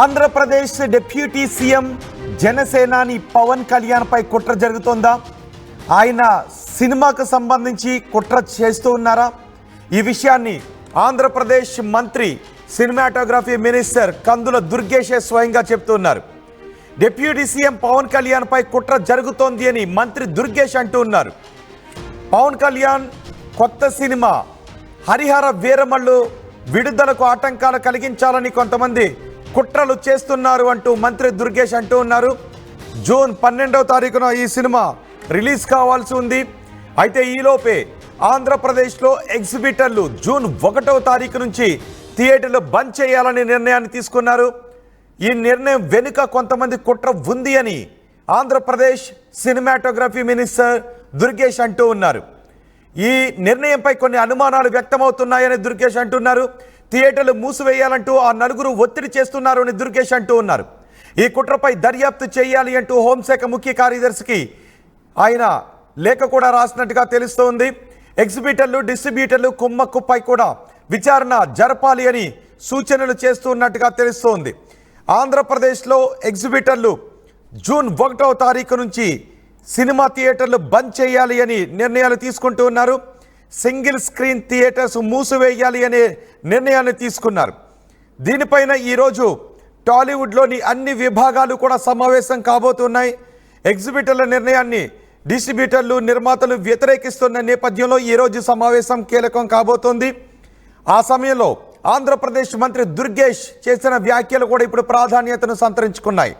Andhra Pradesh deputy CM జనసేనాని పవన్ కళ్యాణ్ పై కుట్ర జరుగుతోందా? ఆయన సినిమాకు సంబంధించి కుట్ర చేస్తూ ఉన్నారా? ఈ విషయాన్ని ఆంధ్రప్రదేశ్ మంత్రి సినిమాటోగ్రఫీ మినిస్టర్ కందుల దుర్గేష్ స్వయంగా చెప్తున్నారు. డిప్యూటీ సీఎం పవన్ కళ్యాణ్ పై కుట్ర జరుగుతోంది అని మంత్రి దుర్గేష్ అంటూ ఉన్నారు. పవన్ కళ్యాణ్ కొత్త సినిమా హరిహర వీరమల్లు విడుదలకు ఆటంకాలు కలిగించాలని కొంతమంది కుట్రలు చేస్తున్నారు అంటూ మంత్రి దుర్గేష్ అంటూ ఉన్నారు. జూన్ 12వ తారీఖున ఈ సినిమా రిలీజ్ కావాల్సి ఉంది. అయితే ఈలోపే ఆంధ్రప్రదేశ్లో ఎగ్జిబిటర్లు జూన్ 1వ తారీఖు నుంచి థియేటర్లు బంద్ చేయాలని నిర్ణయాన్ని తీసుకున్నారు. ఈ నిర్ణయం వెనుక కొంతమంది కుట్ర ఉంది అని ఆంధ్రప్రదేశ్ సినిమాటోగ్రఫీ మినిస్టర్ దుర్గేష్ అంటూ ఉన్నారు. ఈ నిర్ణయంపై కొన్ని అనుమానాలు వ్యక్తమవుతున్నాయని దుర్గేష్ అంటున్నారు. థియేటర్లు మూసివేయాలంటూ ఆ నలుగురు ఒత్తిడి చేస్తున్నారు అని దుర్గేష్ అంటూ ఉన్నారు. ఈ కుట్రపై దర్యాప్తు చేయాలి అంటూ హోంశాఖ ముఖ్య కార్యదర్శికి ఆయన లేఖ కూడా రాసినట్టుగా తెలుస్తోంది. ఎగ్జిబిటర్లు డిస్ట్రిబ్యూటర్లు కుమ్మక్కుపై కూడా విచారణ జరపాలి అని సూచనలు చేస్తున్నట్టుగా తెలుస్తోంది. ఆంధ్రప్రదేశ్లో ఎగ్జిబిటర్లు జూన్ 1వ తారీఖు నుంచి సినిమా థియేటర్లు బంద్ చేయాలి అని నిర్ణయాలు తీసుకుంటూ ఉన్నారు. సింగిల్ స్క్రీన్ థియేటర్స్ మూసివేయాలి అనే నిర్ణయాన్ని తీసుకున్నారు. దీనిపైన ఈరోజు టాలీవుడ్లోని అన్ని విభాగాలు కూడా సమావేశం కాబోతున్నాయి. ఎగ్జిబిటర్ల నిర్ణయాన్ని డిస్ట్రిబ్యూటర్లు నిర్మాతలు వ్యతిరేకిస్తున్న నేపథ్యంలో ఈరోజు సమావేశం కీలకం కాబోతోంది. ఆ సమయంలో ఆంధ్రప్రదేశ్ మంత్రి దుర్గేష్ చేసిన వ్యాఖ్యలు కూడా ఇప్పుడు ప్రాధాన్యతను సంతరించుకున్నాయి.